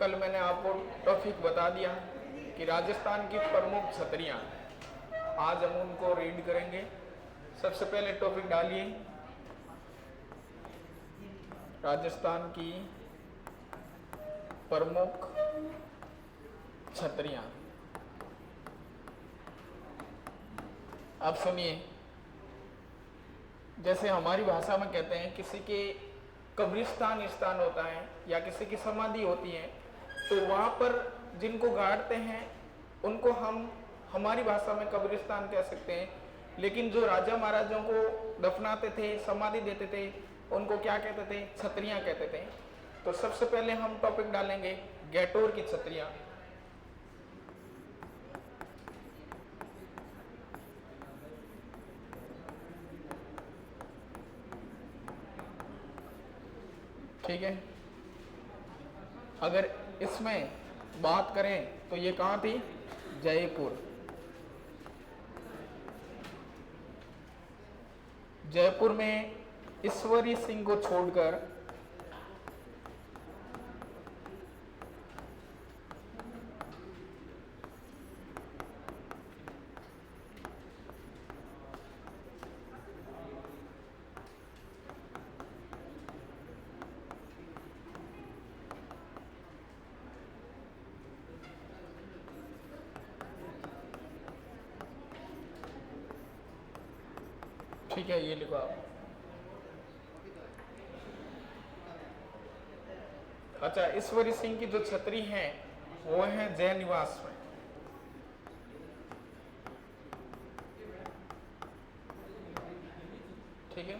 कल मैंने आपको टॉपिक बता दिया कि राजस्थान की प्रमुख छतरियाँ, आज हम उनको रीड करेंगे। सबसे पहले टॉपिक डालिए, राजस्थान की प्रमुख छतरियाँ। अब सुनिए, जैसे हमारी भाषा में कहते हैं किसी के कब्रिस्तान स्थान होता है या किसी की समाधि होती है, तो वहाँ पर जिनको गाड़ते हैं उनको हम हमारी भाषा में कब्रिस्तान कह सकते हैं, लेकिन जो राजा महाराजाओं को दफनाते थे, समाधि देते थे, उनको क्या कहते थे? छतरियाँ कहते थे। तो सबसे पहले हम टॉपिक डालेंगे गैटोर की छतरियाँ। ठीक है, अगर इसमें बात करें तो ये कहाँ थी? जयपुर। जयपुर में ईश्वरी सिंह को छोड़कर ठीक है, ये लिखो आप। अच्छा, ईश्वरी सिंह की जो छतरी है वो है जय निवास में। ठीक है,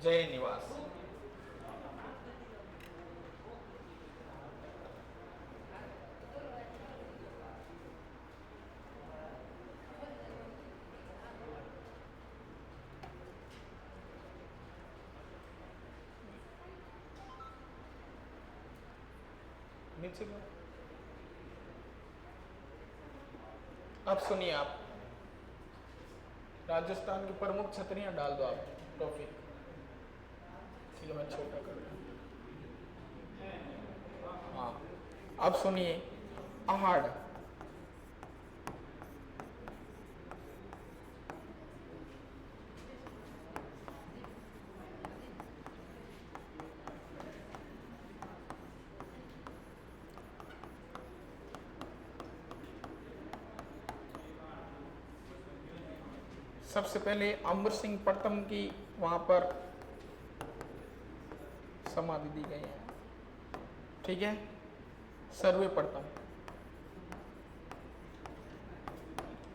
जय निवास। नीचे लो। अब सुनिए आप, राजस्थान की प्रमुख छतरियां डाल दो आप टॉपिक। ठीक है, मैं छोटा कर रहा हूं। हाँ, अब सुनिए, आहड़। सबसे पहले अमर सिंह प्रथम की वहां पर समाधि दी गई है। ठीक है, सर्वप्रथम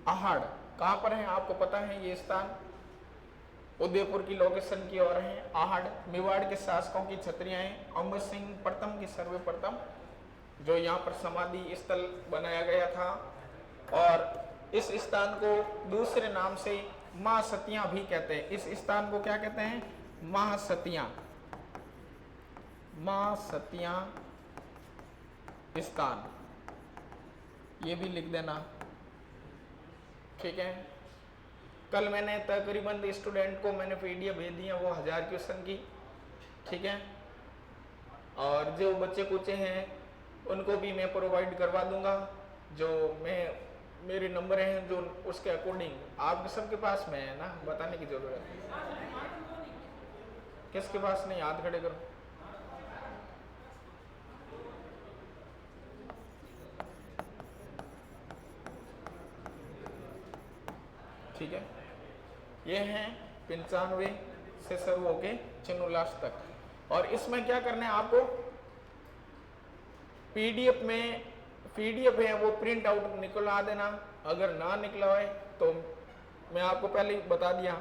आहड़ कहां पर है आपको पता है? ये स्थान उदयपुर की लोकेशन की ओर है। आहड़ मेवाड़ के शासकों की छतरियां हैं। अमर सिंह प्रथम की सर्वप्रथम जो यहाँ पर समाधि स्थल बनाया गया था, और इस स्थान को दूसरे नाम से महासतियां भी कहते हैं। इस स्थान को क्या कहते हैं? महासतियां। महासतियां स्थान, ये भी लिख देना। ठीक है, कल मैंने तकरीबन स्टूडेंट को मैंने पीडीएफ भेज दिया, वो 1000 क्वेश्चन की। ठीक है, और जो बच्चे कुचे हैं उनको भी मैं प्रोवाइड करवा दूंगा। जो मेरे नंबर हैं जो उसके अकॉर्डिंग आपके सबके पास में है ना, बताने की जरूरत है। किसके पास नहीं? हाथ खड़े करो। ठीक है, ये हैं 95 से शुरू होके 96 तक। और इसमें क्या करना है आपको? पीडीएफ है वो प्रिंट आउट निकलवा देना। अगर ना निकला है तो मैं आपको पहले बता दिया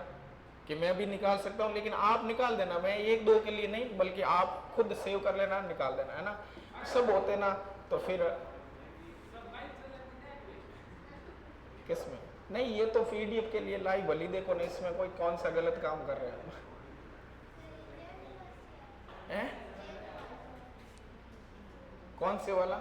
कि मैं भी निकाल सकता हूं, लेकिन आप निकाल देना। मैं 1-2 के लिए नहीं, बल्कि आप खुद सेव कर लेना, निकाल देना, है ना। सब होते ना तो फिर किसमें नहीं, ये तो पीडीएफ के लिए लाइव भली देखो ना, इसमें कोई कौन सा गलत काम कर रहे हैं? कौन से वाला?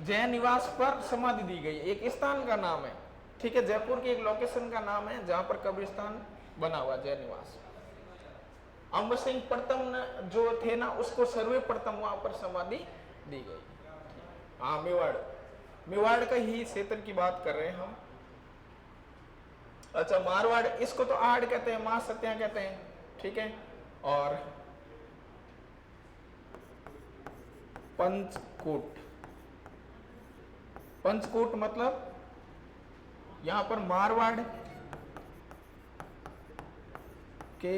जय निवास पर समाधि दी गई, एक स्थान का नाम है। ठीक है, जयपुर की एक लोकेशन का नाम है जहां पर कब्रिस्तान बना हुआ, जय निवास। अम्ब सिंह प्रथम जो थे ना, उसको सर्वप्रथम वहां पर समाधि दी गई। हाँ, मेवाड़, मेवाड़ का ही क्षेत्र की बात कर रहे हैं हम। अच्छा, मारवाड़, इसको तो आड़ कहते हैं, मां सत्या कहते हैं, ठीक है। और पंचकोट, पंचकोट मतलब यहां पर मारवाड़ के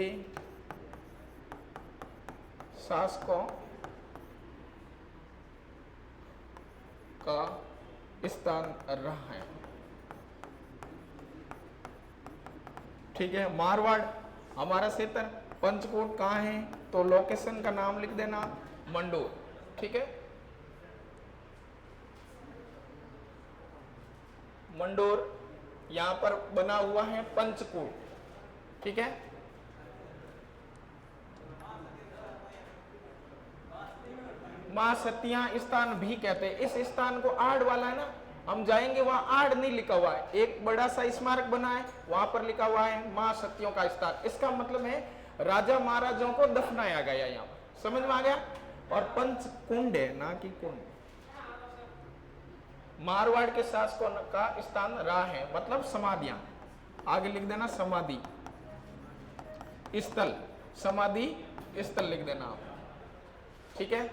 शासकों का स्थान रहा है, ठीक है। मारवाड़ हमारा क्षेत्र, पंचकोट कहाँ है, तो लोकेशन का नाम लिख देना मंडोर, ठीक है। मंडोर यहां पर बना हुआ है पंचकोट, ठीक है। मां सतिया स्थान भी कहते हैं। इस स्थान को आड़ वाला है ना, हम जाएंगे वहां आड़ नहीं लिखा हुआ है, एक बड़ा सा स्मारक बना है, वहां पर लिखा हुआ है मां सतियों का स्थान। इसका मतलब है राजा महाराजाओं को दफनाया गया, यहाँ पर समझ में आ गया। और पंच कुंड है ना कि कुंड, मारवाड़ के शासकों का स्थान रहा है, मतलब समाधियां। आगे लिख देना समाधि स्थल, समाधि स्थल लिख देना आप, ठीक है।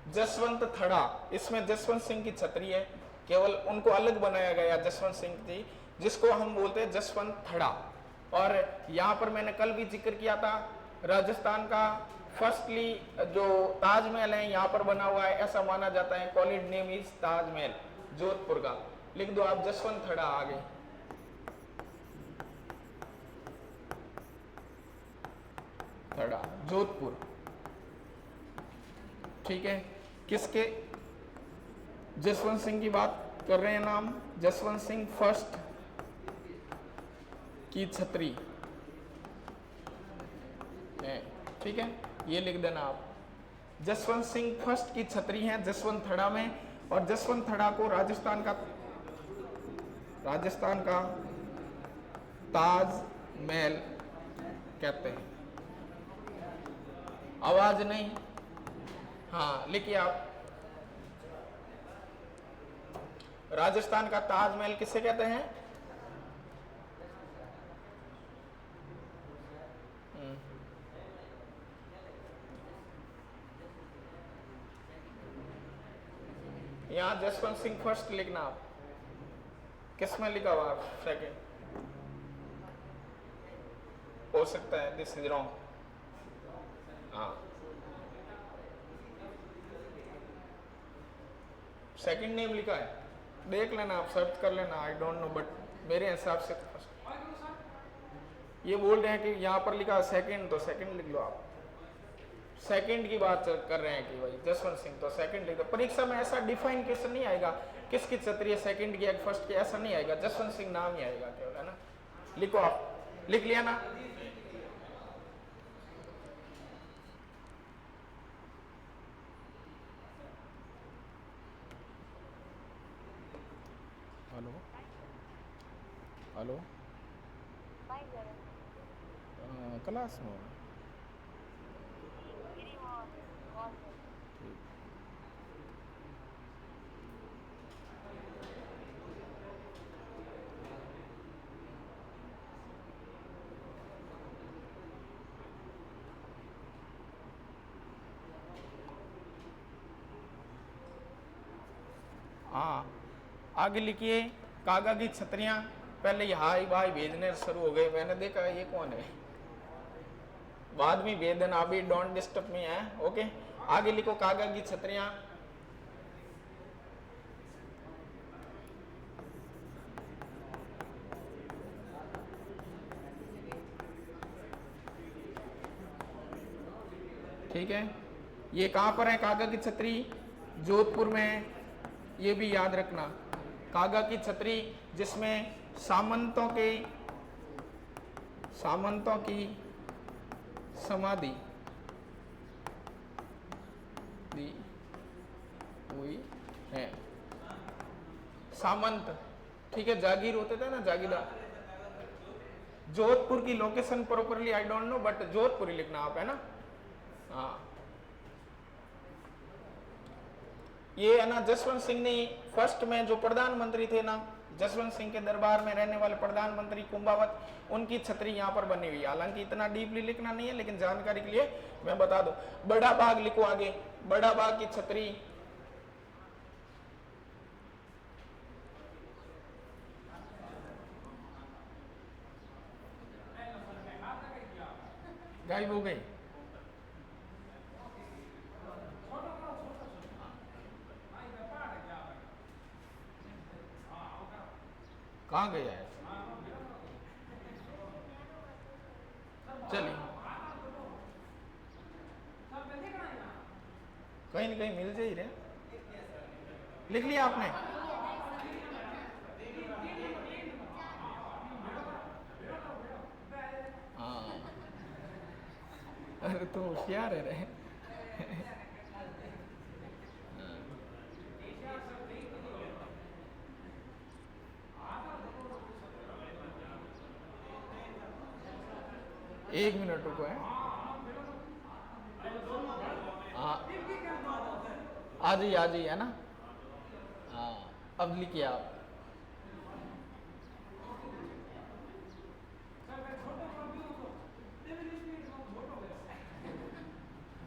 जसवंत थड़ा, इसमें जसवंत सिंह की छतरी है, केवल उनको अलग बनाया गया जसवंत सिंह थी, जिसको हम बोलते हैं जसवंत थड़ा। और यहाँ पर मैंने कल भी जिक्र किया था, राजस्थान का फर्स्टली जो ताजमहल है यहाँ पर बना हुआ है, ऐसा माना जाता है। College name is Taj Mahal, Jodhpur का। लिख दो आप जसवंत थड़ा आगे। थड़ा जोधपुर, ठीक है। किसके, जसवंत सिंह की बात कर रहे हैं नाम, जसवंत सिंह फर्स्ट की छतरी है, ठीक है। ये लिख देना आप, जसवंत सिंह फर्स्ट की छतरी है जसवंत थड़ा में। और जसवंत थड़ा को राजस्थान का ताजमहल कहते हैं। आवाज नहीं, हाँ लिखिए आप, राजस्थान का ताजमहल किसे कहते हैं? यहां जसवंत सिंह फर्स्ट लिखना आप, किसमें लिखा हुआ सेकंड हो सकता है, दिस इज रॉन्ग। हाँ, सेकंड नेम लिखा है, देख लेना आप, सर्च कर लेना, आई डोंट नो, बट मेरे हिसाब से ये बोल रहे हैं कि यहाँ पर लिखा सेकंड, तो सेकंड लिख लो आप। सेकंड की बात कर रहे हैं कि भाई जसवंत सिंह, तो सेकंड लिख दो। परीक्षा में ऐसा डिफाइन क्वेश्चन नहीं आएगा किसकी क्षत्रिय सेकंड की या फर्स्ट की, ऐसा नहीं आएगा, जसवंत सिंह नाम ही आएगा केवल, है ना। लिखो आप, लिख लिया ना। हेलो हेलो, क्लास में हाँ, आगे लिखिए, कागा की छतरियां। पहले ये हाई भाई भेजने शुरू हो गए, मैंने देखा ये कौन है, बाद में भेज देना, अभी डोंट डिस्टर्ब मी है, ओके। आगे लिखो, कागा की छतरियां। ठीक है, ये कहां पर है कागा की छतरी? जोधपुर में, ये भी याद रखना, कागा की छतरी, जिसमें सामंतों की समाधि दी हुई है। सामंत, ठीक है, जागीर होते थे ना, जागीरदार, जोधपुर की location properly I don't know, but Jodhpur ही लिखना आप, है ना। हाँ, ये है ना जसवंत सिंह ने फर्स्ट में जो प्रधानमंत्री थे ना, जसवंत सिंह के दरबार में रहने वाले प्रधानमंत्री कुंभावत, उनकी छतरी यहाँ पर बनी हुई है। हालांकि इतना डीपली लिखना नहीं है, लेकिन जानकारी के लिए मैं बता दूं। बड़ा बाग लिखो आगे, बड़ा बाग की छतरी, गायब हो गई। कहाँ गया है? चलिए, कहीं न कहीं मिल जा ही रहे। लिख लिया आपने? हाँ, अरे तो होशियार है रे। एक मिनट रुको है। हाँ, आ जाइए है ना। हाँ, अब लिखिए आप।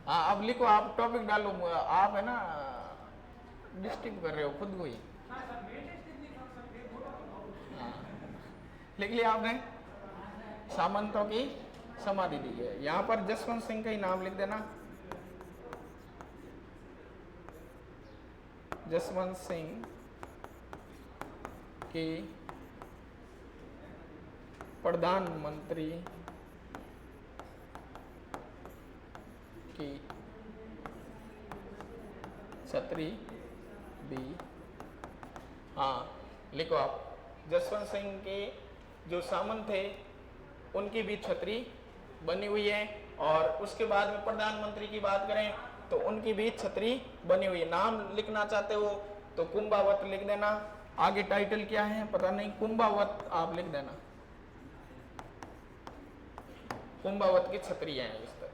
हाँ, अब लिखो आप, टॉपिक डालो। आप है ना डिस्टर्ब कर रहे हो खुद को ही। हाँ, लिख लिया आपने। सामंतों की समाधि दी है। यहाँ पर जसवंत सिंह का ही नाम लिख देना। जसवंत सिंह की प्रधानमंत्री की छतरी दी। हाँ, लिखो आप। जसवंत सिंह के जो सामंत थे उनकी भी छतरी बनी हुई है। और उसके बाद में प्रधानमंत्री की बात करें तो उनकी भी छतरी बनी हुई है। नाम लिखना चाहते हो तो कुंभावत लिख देना। आगे टाइटल क्या है पता नहीं, कुंभावत आप लिख देना। कुंभावत की छतरी है इस तरह।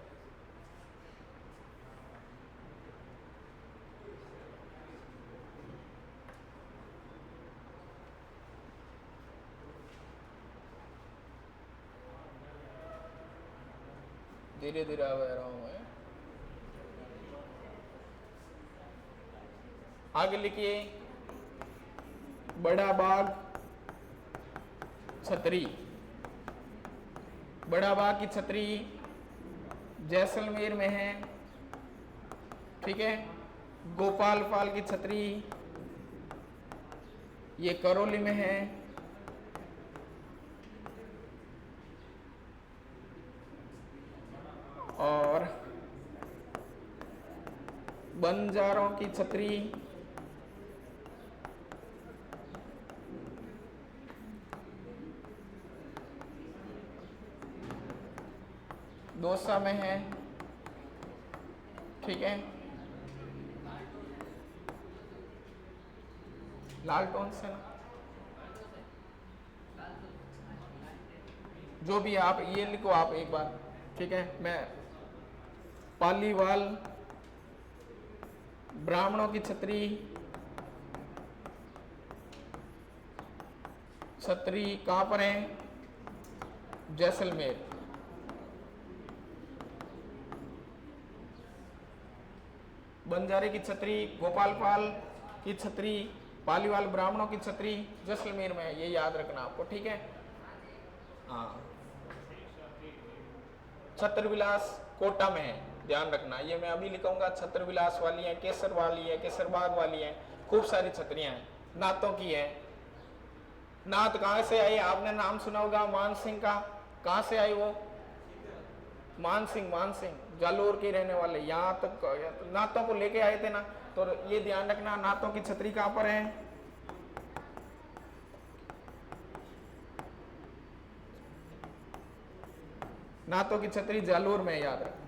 धीरे धीरे आ रहा हूं मैं। आगे लिखिए, बड़ा बाग छतरी। बड़ा बाग की छतरी जैसलमेर में है, ठीक है। गोपाल पाल की छतरी ये करौली में है। और बंजारों की छतरी दौसा में है, ठीक है। लाल टोन से ना, जो भी आप ये लिखो आप एक बार, ठीक है। मैं पालीवाल ब्राह्मणों की छतरी, छतरी कहाँ पर है? जैसलमेर। बंजारे की छतरी, गोपाल पाल की छतरी, पालीवाल ब्राह्मणों की छतरी जैसलमेर में है। ये याद रखना आपको, ठीक है। हाँ, छत्रविलास कोटा में है, ध्यान रखना। ये मैं अभी लिखूंगा। छत्रविलास वाली है, केसर वाली है, केसरबाग वाली है, खूब सारी छतरियां हैं। नातों की है। नात कहाँ से आई? आपने नाम सुना होगा मान सिंह का। कहाँ से आई वो? मान सिंह जालोर के रहने वाले। यहाँ तक नातों को लेके आए थे ना, तो ये ध्यान रखना। नातों की छतरी कहाँ पर है? नातों की छतरी जालोर में, याद रखना।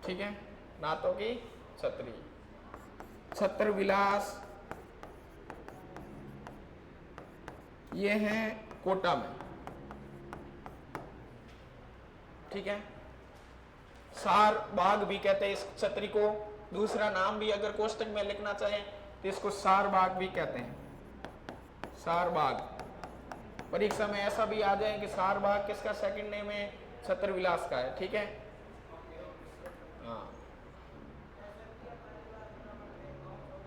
ठीक है, नातों की छतरी। छत्रविलास ये हैं कोटा में, ठीक है। सार बाग भी कहते हैं इस छतरी को। दूसरा नाम भी अगर कोष्टक में लिखना चाहें तो इसको सार बाग भी कहते हैं, सार बाग। परीक्षा में ऐसा भी आ जाए कि सार बाग किसका सेकंड नेम है, छत्र विलास का है, ठीक है। हाँ,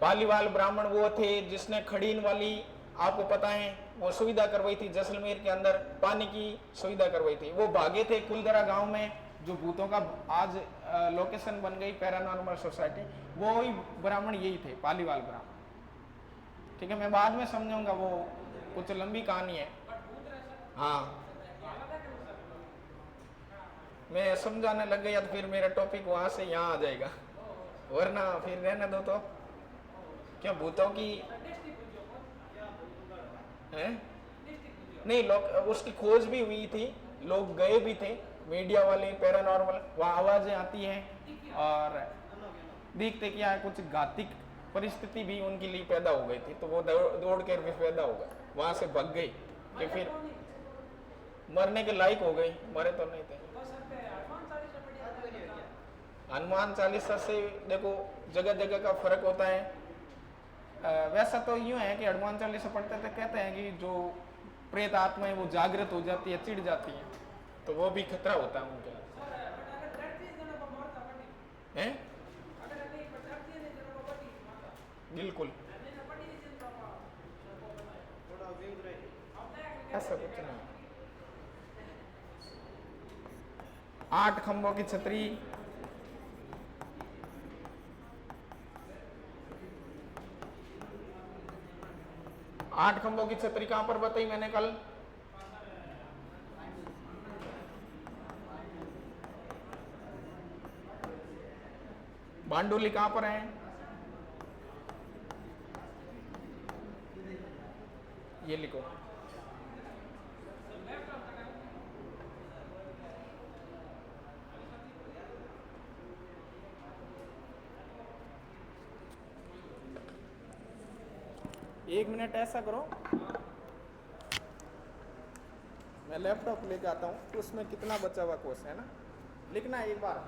पालीवाल ब्राह्मण वो थे जिसने खड़ीन वाली, आपको पता है, वो सुविधा करवाई थी जैसलमेर के अंदर, पानी की सुविधा करवाई थी। वो भागे थे कुलदरा गांव में, जो भूतों का आज लोकेशन बन गई पैरानॉर्मल सोसाइटी, वो ही ब्राह्मण यही थे, पालीवाल ब्राह्मण, ठीक है। मैं बाद में समझाऊंगा, वो कुछ लंबी कहानी है। हाँ, मैं समझाने लग गया तो फिर मेरा टॉपिक वहां से यहाँ आ जाएगा, वरना फिर रहने दो। तो क्या भूतों की है? नहीं, लोग उसकी खोज भी हुई थी, लोग गए भी थे, मीडिया वाले, पैरानॉर्मल, वहाँ आवाजें आती हैं और देखते क्या है, कुछ घातिक परिस्थिति भी उनके लिए पैदा हो गई थी, तो वो दौड़ कर भी पैदा हो गए, वहां से भग गई कि फिर मरने के लायक हो गई, मरे तो नहीं थे। हनुमान चालीसा से देखो जगह जगह का फर्क होता है। वैसा तो यूं है कि हनुमान चालीसा पढ़ते थे, कहते हैं कि जो प्रेत आत्माएं वो जागृत हो जाती है, चिढ़ जाती है, तो वो भी खतरा होता है उनके हैं। बिल्कुल, ऐसा कुछ नहीं। 8 खंभों की छतरी, आठ खंभों की छतरी कहां पर बताई मैंने कल? बांडोली कहां पर है? ये लिखो, एक मिनट ऐसा करो, मैं लैपटॉप लेके आता हूँ, तो उसमें कितना बचा हुआ कोर्स है ना, लिखना एक बार।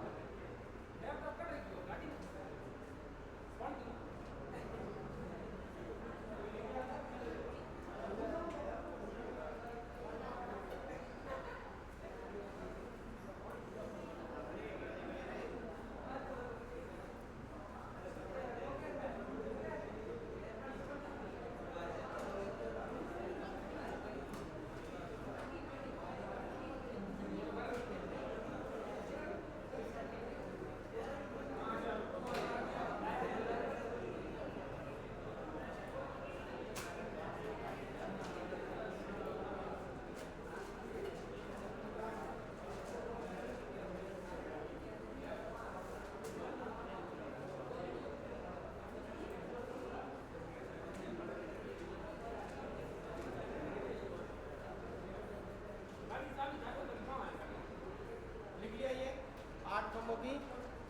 की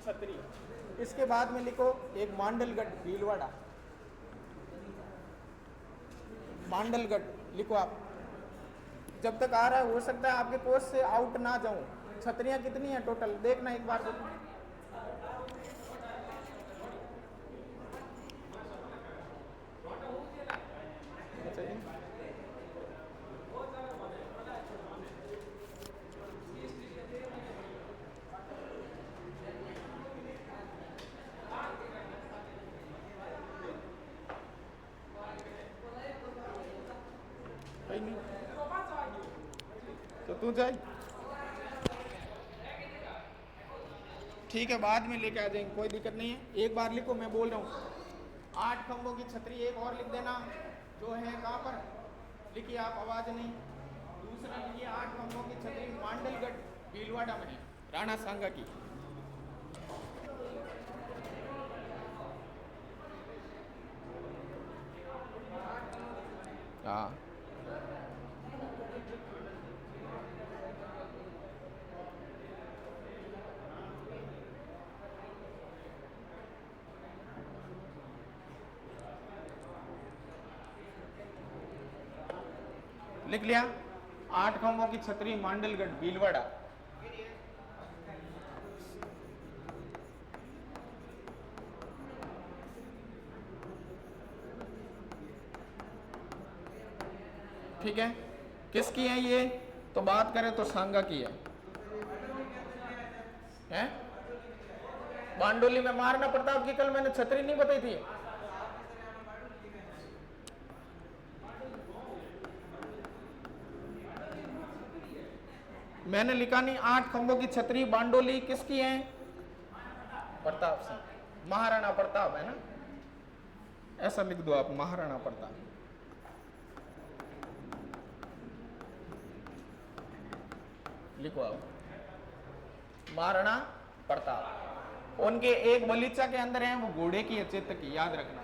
छतरी। इसके बाद में लिखो एक मांडलगढ़ भीलवाड़ा, मांडलगढ़ लिखो आप। जब तक आ रहा है, हो सकता है आपके पोस्ट से आउट ना जाऊं। छतरियां कितनी हैं टोटल, देखना एक बार। तो तू जाए, ठीक है, बाद में लेके आ जाएंगे, कोई दिक्कत नहीं है। एक बार लिखो, मैं बोल रहा हूँ। 8 खंभों की छतरी, एक और लिख देना, जो है कहाँ पर लिखिए आप, आवाज नहीं। दूसरा लिखिए 8 खंभों की छतरी मांडलगढ़ भीलवाड़ा में है, राणा सांगा की। हाँ, लिख लिया। 8 खंभों की छतरी मांडलगढ़ भीलवाड़ा। ठीक है, किसकी है ये? तो बात करें तो सांगा की है। हैं? बांडोली में महाराणा प्रताप की कल मैंने छतरी नहीं बताई थी? मैंने लिखा नहीं। 8 खंभों की छतरी बांडोली किसकी है? प्रताप सिंह, महाराणा प्रताप है ना, ऐसा लिख दो आप, महाराणा प्रताप। लिखो आप, महाराणा प्रताप। उनके एक बलीचा के अंदर है, वो घोड़े की है, चेतक की, याद रखना।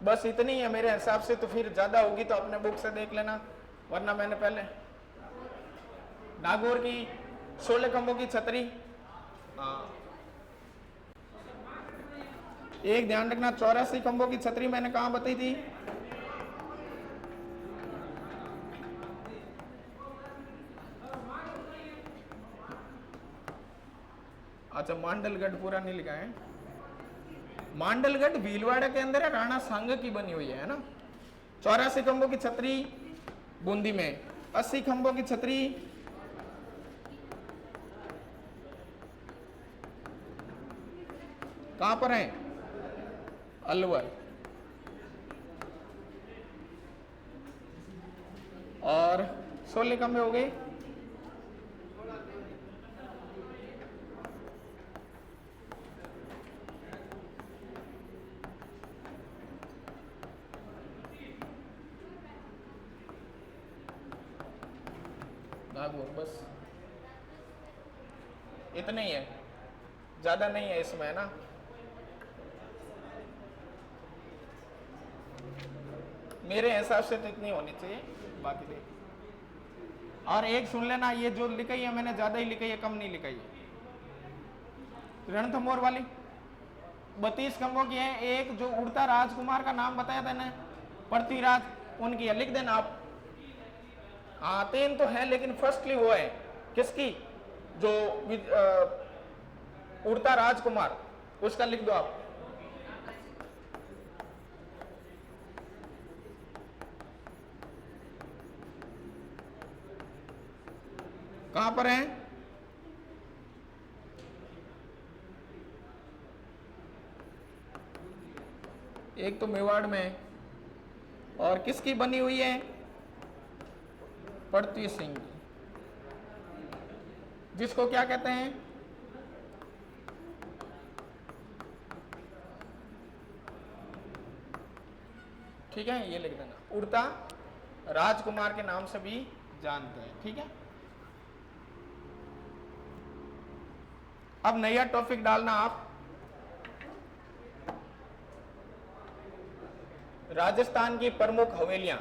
बस इतनी है मेरे हिसाब से, तो फिर ज्यादा होगी तो अपने बुक से देख लेना, वरना मैंने पहले नागौर की 16 खंभों की छतरी। हाँ, एक ध्यान रखना, 84 खंभों की छतरी मैंने कहा बताई थी? अच्छा, मांडलगढ़ पूरा नहीं लिखा है। मांडलगढ़ भीलवाड़ा के अंदर है, राणा सांग की बनी हुई है ना। 84 खंभों की छतरी बूंदी में, 80 खंभों की छतरी कहां पर है? अलवर। और 16 खंभे हो गए। नागौर, बस इतने ही है, ज्यादा नहीं है इसमें, है ना। मेरे हिसाब से तो इतनी होनी चाहिए, बाकी देख। और एक सुन लेना, ये जो लिखाई है मैंने ज्यादा ही लिखाई है, कम नहीं लिखाई है। रणथंभौर वाली 32 खंभों की है। एक जो उड़ता राजकुमार का नाम बताया था ना, पृथ्वीराज, उनकी है, लिख देना आप। हाँ, 3 तो है, लेकिन फर्स्टली वो है किसकी? जो उड़ता राजकुमार, उसका लिख दो आप। कहां पर है? एक तो मेवाड़ में, और किसकी बनी हुई है? पृथ्वी सिंह की, जिसको क्या कहते हैं? ठीक है, ये लिख देना, उड़ता राजकुमार के नाम से भी जानते हैं। ठीक है, अब नया टॉपिक डालना आप, राजस्थान की प्रमुख हवेलियां।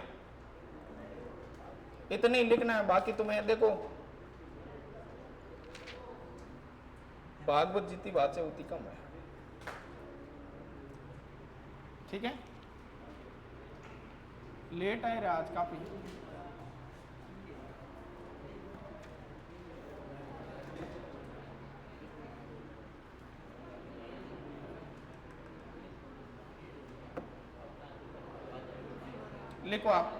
इतनी लिखना है, बाकी तुम्हें देखो, भागवत जितनी बातें उतनी कम है। ठीक है, लेट आए रहे आज काफी। लिखो आप,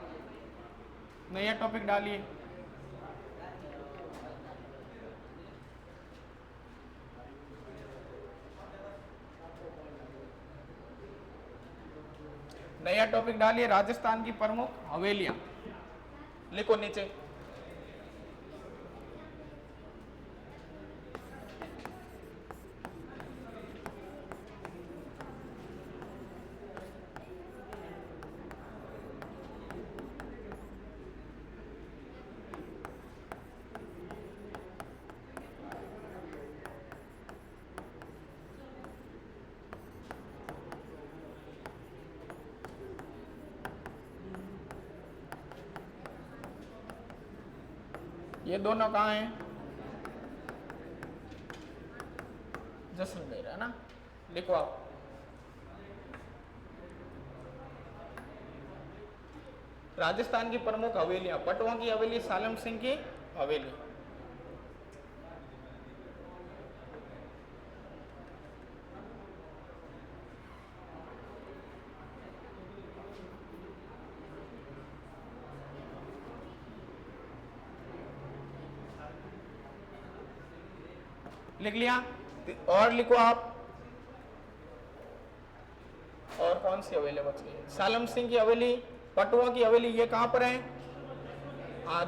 नया टॉपिक डालिए। नया टॉपिक डालिए, राजस्थान की प्रमुख हवेलियां। लिखो नीचे। ये दोनों कहाँ हैं? जैसलमेर, है ना। लिखो आप, राजस्थान की प्रमुख हवेलियां, पटवा की हवेली, सालम सिंह की हवेली। लिख लिया? और लिखो आप, और कौन सी हवेली बच गई? सालम सिंह की हवेली, पटवा की हवेली, ये कहां पर है?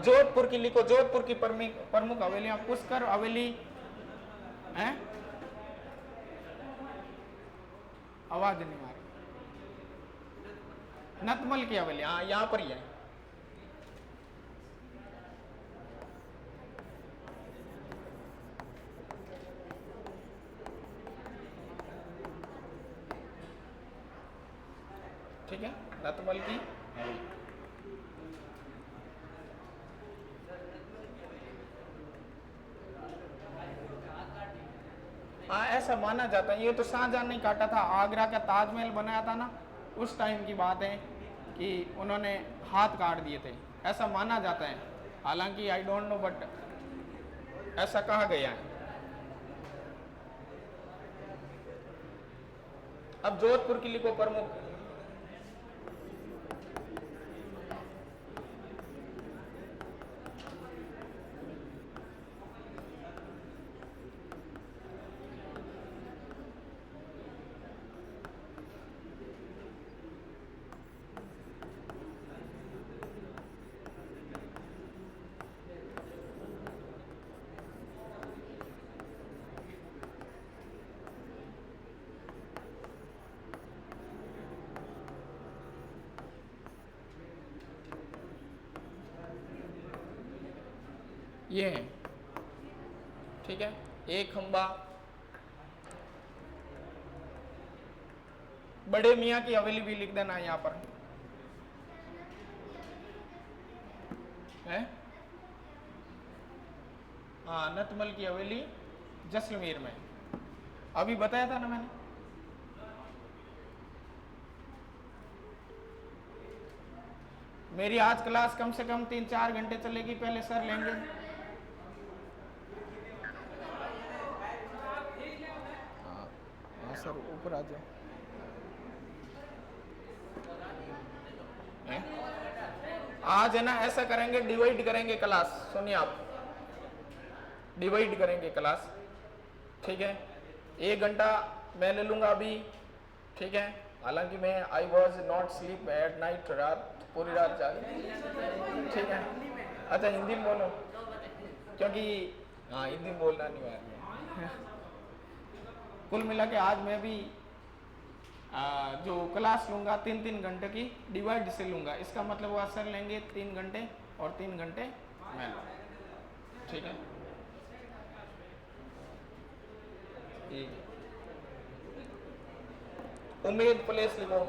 जोधपुर की लिखो, जोधपुर की प्रमुख हवेलियां, पुष्कर हवेली है, आवाज नहीं आ रही। नतमल की हवेली, हाँ यहां पर ही है। ठीक है, नतमल की हवेली। हाँ ऐसा माना जाता है, ये तो शाहजहां ने काटा था, आगरा का ताजमहल बनाया था ना, उस टाइम की बात है कि उन्होंने हाथ काट दिए थे, ऐसा माना जाता है। हालांकि आई डोंट नो, बट ऐसा कहा गया है। अब जोधपुर की लिखो प्रमुख। ये है, ठीक है, एक खंबा। बड़े मियाँ की हवेली भी लिख देना यहाँ पर है। हाँ, नतमल की हवेली जैसलमेर में, अभी बताया था ना मैंने। मेरी आज क्लास कम से कम 3-4 घंटे चलेगी, पहले सर लेंगे। हाँ सर, ऊपर आ जाओ। आज है ना ऐसा करेंगे, डिवाइड करेंगे क्लास, सुनिए आप, डिवाइड करेंगे क्लास, ठीक है। 1 घंटा मैं ले लूंगा अभी, ठीक है। हालांकि मैं I was not sleep at night, रात पूरी रात जागी, ठीक है। अच्छा हिंदी में बोलो, क्योंकि हाँ हिंदी में बोलना अनिवार्य है। कुल मिला के आज मैं भी जो क्लास लूंगा 3-3 घंटे की डिवाइड से लूंगा, इसका मतलब वो सर लेंगे 3 घंटे और 3 घंटे मैं लूँगा, ठीक है। उम्मीद प्लेस लिखो।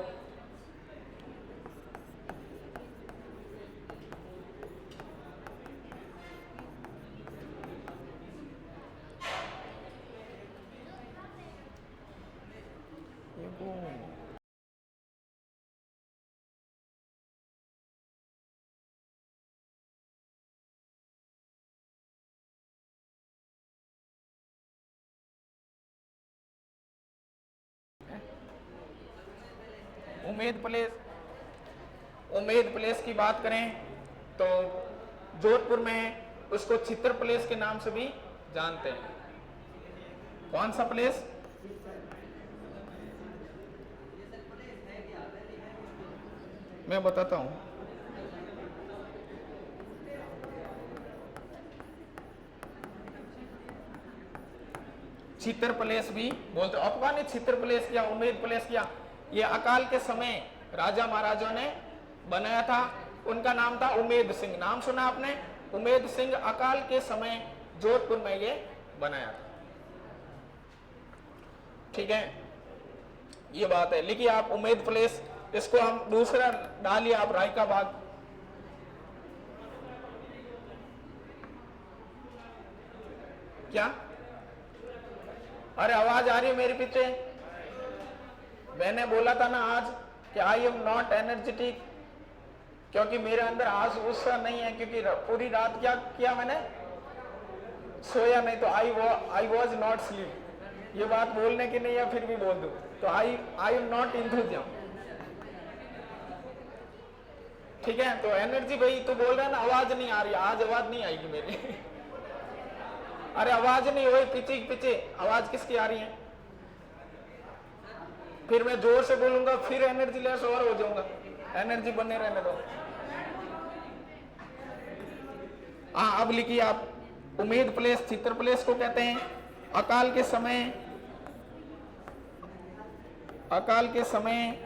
उम्मीद प्लेस की बात करें तो जोधपुर में उसको चित्र प्लेस के नाम से भी जानते हैं। कौन सा प्लेस? मैं बताता हूं। चित्र प्लेस भी बोलते, अफगानी चित्र प्लेस किया, उम्मीद प्लेस किया, ये अकाल के समय राजा महाराजों ने बनाया था, उनका नाम था उम्मेद सिंह। नाम सुना आपने? उम्मेद सिंह अकाल के समय जोधपुर में ये बनाया था, ठीक है। ये बात है, लिखिए आप उम्मेद प्लेस, इसको हम दूसरा डालिए आप, राय का बाग। क्या? अरे आवाज आ रही है मेरे पीछे? मैंने बोला था ना आज कि आई एम नॉट एनर्जेटिक, क्योंकि मेरे अंदर आज गुस्सा नहीं है, क्योंकि पूरी रात क्या किया मैंने, सोया नहीं। तो आई वॉज नॉट स्लीप। ये बात बोलने की नहीं है, फिर भी बोल दूं तो आई एम नॉट इंथुजियाम। ठीक है, तो एनर्जी भाई तू बोल रहा है ना आवाज नहीं आ रही, आज आवाज नहीं आएगी मेरी। अरे आवाज नहीं हो, पीछे पीछे आवाज किसकी आ रही है? फिर मैं जोर से बोलूंगा, फिर एनर्जी लेस और हो जाऊंगा। एनर्जी बने रहने दो। हाँ, अब लिखिए आप, उम्मीद प्लेस चित्र प्लेस को कहते हैं। अकाल के समय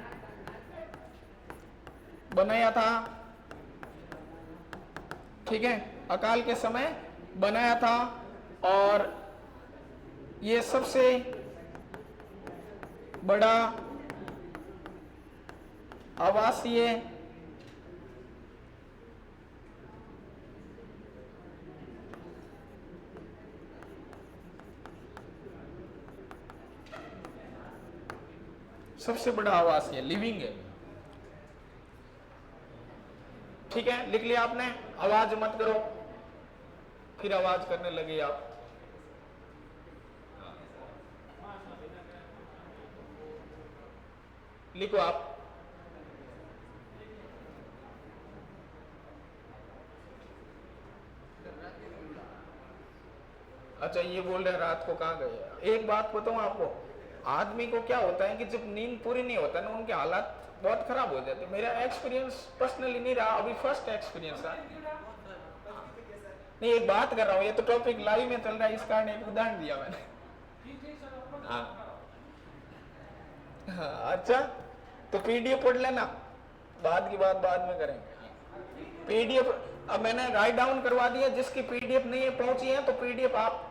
बनाया था। ठीक है, अकाल के समय बनाया था, और ये सबसे बड़ा आवासीय सबसे बड़ा आवासीय लिविंग है। ठीक है, लिख लिया आपने? आवाज मत करो, फिर आवाज करने लगे आप। लिखो आप। अच्छा, ये बोल रहे हैं रात को कहाँ गए। एक बात बताऊं आपको, आदमी को क्या होता है कि जब नींद पूरी नहीं होता ना, उनके हालात बहुत खराब हो जाते। मेरा एक्सपीरियंस पर्सनली नहीं रहा, अभी फर्स्ट एक्सपीरियंस रहा। नहीं, एक बात कर रहा हूँ, ये तो टॉपिक लाइव में चल रहा है, इस कारण एक उदाहरण दिया मैंने। हाँ, अच्छा, तो पीडीएफ पढ़ लेना, बाद की बात बाद में करेंगे। पीडीएफ अब मैंने राइट डाउन करवा दिया, जिसकी पीडीएफ नहीं है पहुंची है तो पीडीएफ आप,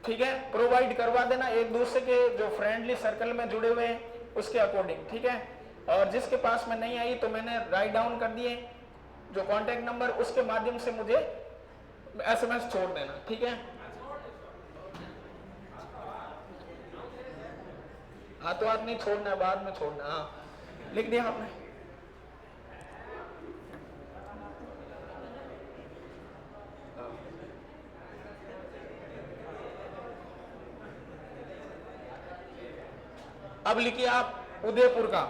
ठीक है, प्रोवाइड करवा देना एक दूसरे के जो फ्रेंडली सर्कल में जुड़े हुए हैं उसके अकॉर्डिंग। ठीक है, और जिसके पास में नहीं आई तो मैंने राइट डाउन कर दिए जो कांटेक्ट नंबर, उसके माध्यम से मुझे एसएमएस छोड़ देना। ठीक है, हाँ, तो आप नहीं छोड़ना है, बाद में छोड़ना। हाँ, लिख दिया आपने? अब लिखिए आप उदयपुर का।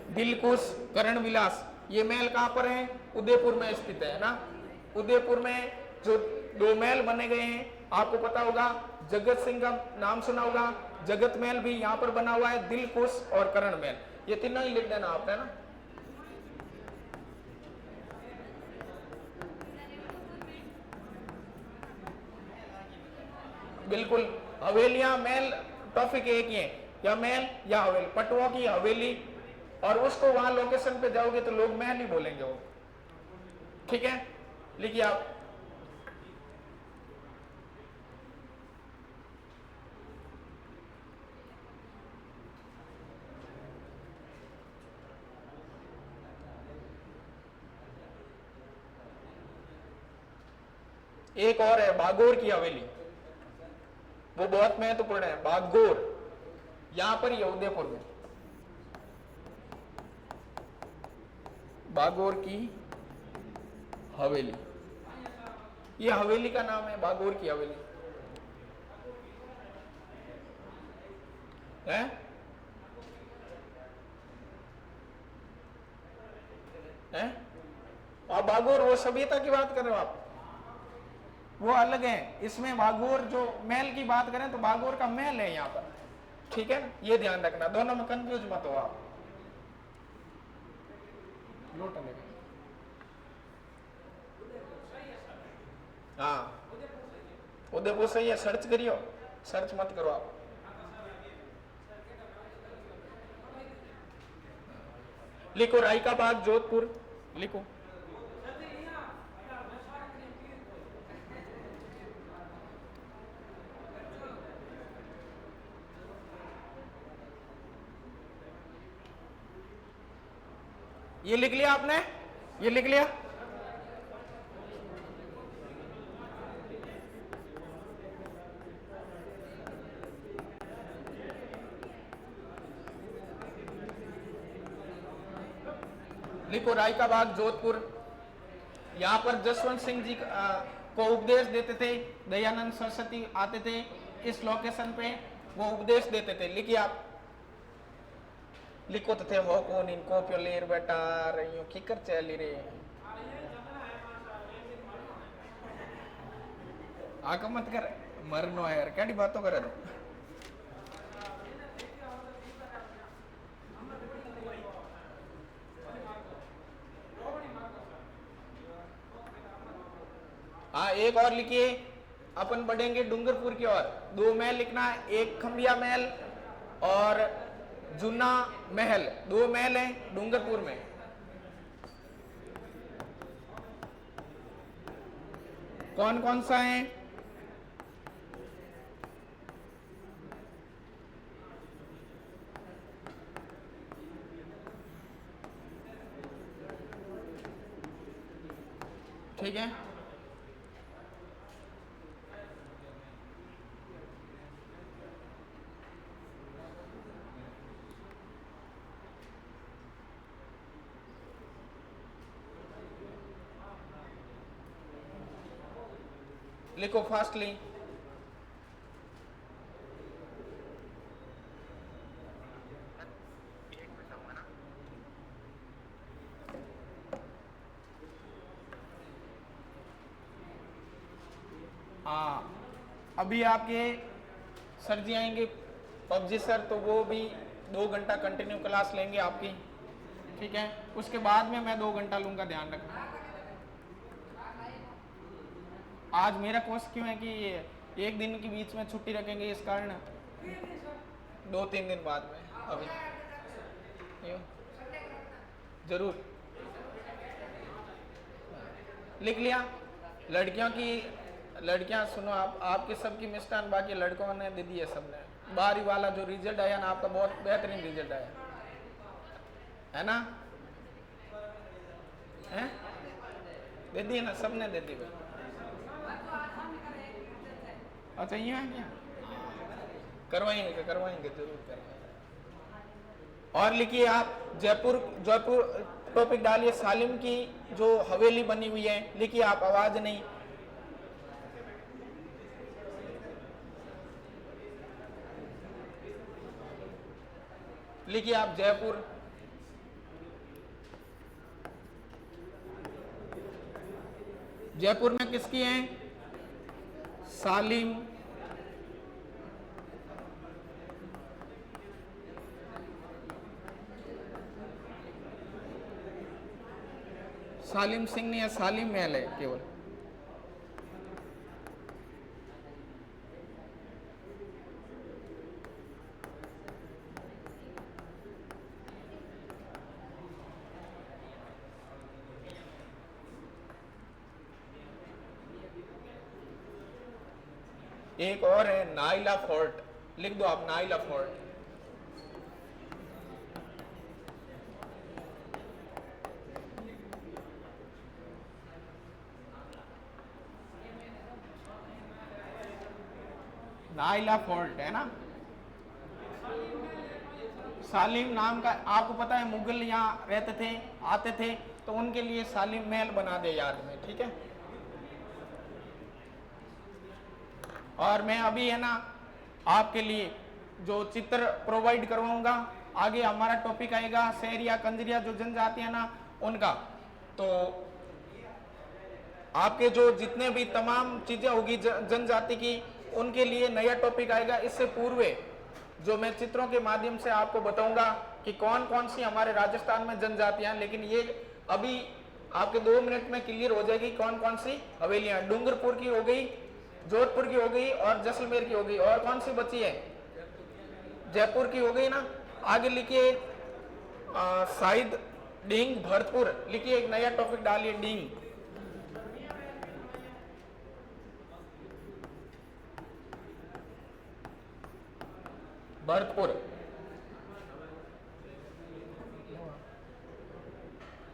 दिलकुश करण विलास, ये महल कहां पर है? उदयपुर में स्थित है ना। उदयपुर में जो 2 महल बने गए हैं, आपको पता होगा, जगत सिंह का नाम सुना होगा, जगत महल भी यहाँ पर बना हुआ है, दिलकुश और करण महल, ये तीनों ही लिख देना आपने ना। बिल्कुल, हवेलियां महल टॉपिक एक ही है, या महल या हवेली, पटुओं की हवेली, और उसको वहां लोकेशन पे जाओगे तो लोग महल ही बोलेंगे वो। ठीक है, लिखिए आप। एक और है बागोर की हवेली, वो बहुत महत्वपूर्ण है। बागोर यहां पर ही है उदयपुर में, बागोर की हवेली, ये हवेली का नाम है, बागोर की हवेली है। हैं? आप बागोर वो सभ्यता की बात कर रहे हो आप, वो अलग है। इसमें बागोर जो महल की बात करें तो बागोर का महल है यहाँ पर। ठीक है, ये ध्यान रखना, दोनों में कंफ्यूज मत हो आप। हाँ, उदयपुर सही है, सर्च करियो, सर्च मत करो आप। लिखो रायका बाग जोधपुर, लिखो। ये लिख लिया आपने, ये लिख लिया। लिखो राय का बाग जोधपुर। यहाँ पर जसवंत सिंह जी को उपदेश देते थे, दयानंद सरस्वती आते थे इस लोकेशन पे, वो उपदेश देते थे। लिखिए आप, लिखो तो थे हो कौन इनको प्योलेर बेटा रही की कर चली रे आका मत कर मरनो है यार, क्या बातों करे तो। हाँ एक और लिखिए, अपन बढ़ेंगे डूंगरपुर की ओर। 2 महल लिखना है, एक खंबिया महल और जूना महल, 2 महल है डूंगरपुर में। कौन कौन सा है? ठीक है, लिखो फास्टली। हाँ अभी आपके सर जी आएंगे पबजी सर, तो वो भी 2 घंटा कंटिन्यू क्लास लेंगे आपकी, ठीक है। उसके बाद में मैं 2 घंटा लूंगा, ध्यान रखना। आज मेरा कोर्स क्यों है कि 1 दिन के बीच में छुट्टी रखेंगे, इस कारण 2-3 दिन बाद में अभी जरूर लिख लिया। लड़कियां सुनो, आपके सबकी मिष्टान बाकी लड़कों ने दे दी है सबने। बारी वाला जो रिजल्ट आया ना आपका, बहुत बेहतरीन रिजल्ट आया है ना, है दे दी ना, सबने दे दी भाई। अच्छा ये है क्या, करवाएंगे जरूर करवाएंगे। और लिखिए आप जयपुर टॉपिक डालिए। सालिम की जो हवेली बनी हुई है, लिखिए आप, आवाज नहीं। लिखिए आप जयपुर। जयपुर में किसकी है? सालिम सिंह नहीं है, सालिम महल है केवल। एक और है नाइला फोर्ट, लिख दो आप नाइला फोर्ट। नाइला फोर्ट है ना, सालिम नाम का आपको पता है, मुगल यहाँ रहते थे, आते थे, तो उनके लिए सालिम महल बना दे याद में, ठीक है। और मैं अभी है ना आपके लिए जो चित्र प्रोवाइड करवाऊंगा, आगे हमारा टॉपिक आएगा शहरिया कंजरिया जो जनजाति है ना उनका, तो आपके जो जितने भी तमाम चीजें होगी जनजाति की, उनके लिए नया टॉपिक आएगा। इससे पूर्व जो मैं चित्रों के माध्यम से आपको बताऊंगा कि कौन कौन सी हमारे राजस्थान में जनजातियां, लेकिन ये अभी आपके 2 मिनट में क्लियर हो जाएगी कौन कौन सी हवेलियां। डूंगरपुर की हो गई, जोधपुर की हो गई और जैसलमेर की हो गई, और कौन सी बची है? जयपुर की हो गई ना। आगे लिखिए शायद डींग भरतपुर, लिखिए एक नया टॉपिक डालिए डींग। भरतपुर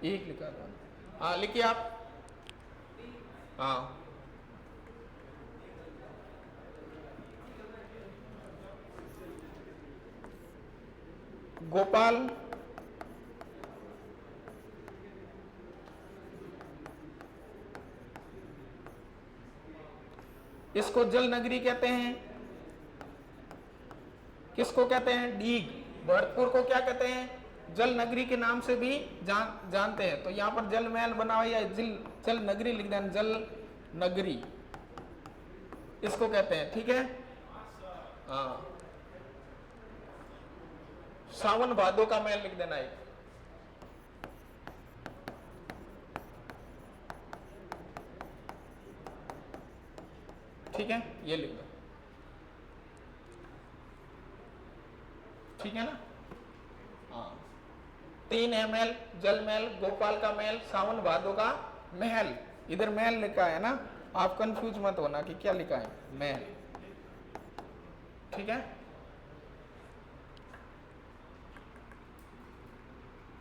एक लिखा था। हाँ लिखिए आप। हाँ गोपाल इसको जल नगरी कहते हैं। किसको कहते हैं? डीग। भरतपुर को क्या कहते हैं? जल नगरी के नाम से भी जानते हैं। तो यहाँ पर जल महल बना हुआ या जल नगरी लिख देना, जल नगरी इसको कहते हैं। ठीक है। हाँ सावन भादो का महल लिख देना एक। ठीक है ये लिख दो। ठीक है ना। हाँ 3 है महल, जल महल, गोपाल का महल, सावन भादो का महल। इधर महल लिखा है ना, आप कंफ्यूज मत होना कि क्या लिखा है, महल। ठीक है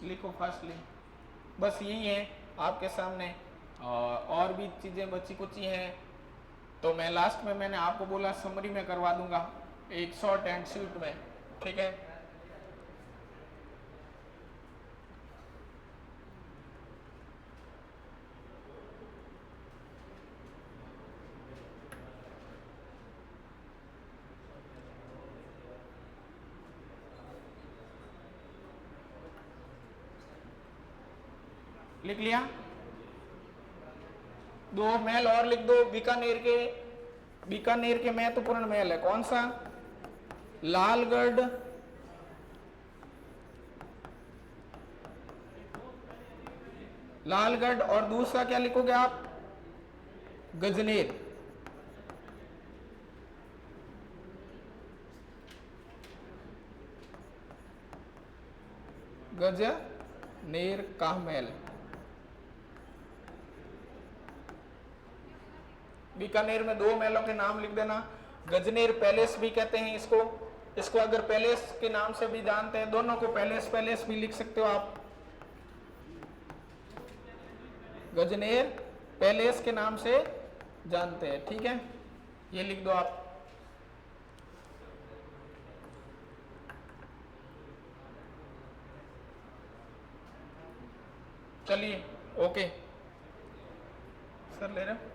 लिखो फास्टली। बस यही है आपके सामने। और भी चीजें बची कुची हैं तो मैं लास्ट में मैंने आपको बोला समरी में करवा दूंगा, एक शॉर्ट एंड स्वीट में। ठीक है लिख लिया। 2 महल और लिख दो बीकानेर के महत्वपूर्ण महल है। कौन सा? लालगढ़, लालगढ़, और दूसरा क्या लिखोगे आप? गजनेर। गजनेर का महल। बीकानेर में 2 महलों के नाम लिख देना। गजनेर पैलेस भी कहते हैं इसको अगर पैलेस के नाम से भी जानते हैं, दोनों को पैलेस भी लिख सकते हो आप। गजनेर पैलेस के नाम से जानते हैं। ठीक है ये लिख दो आप। चलिए ओके। सर ले रहे हो?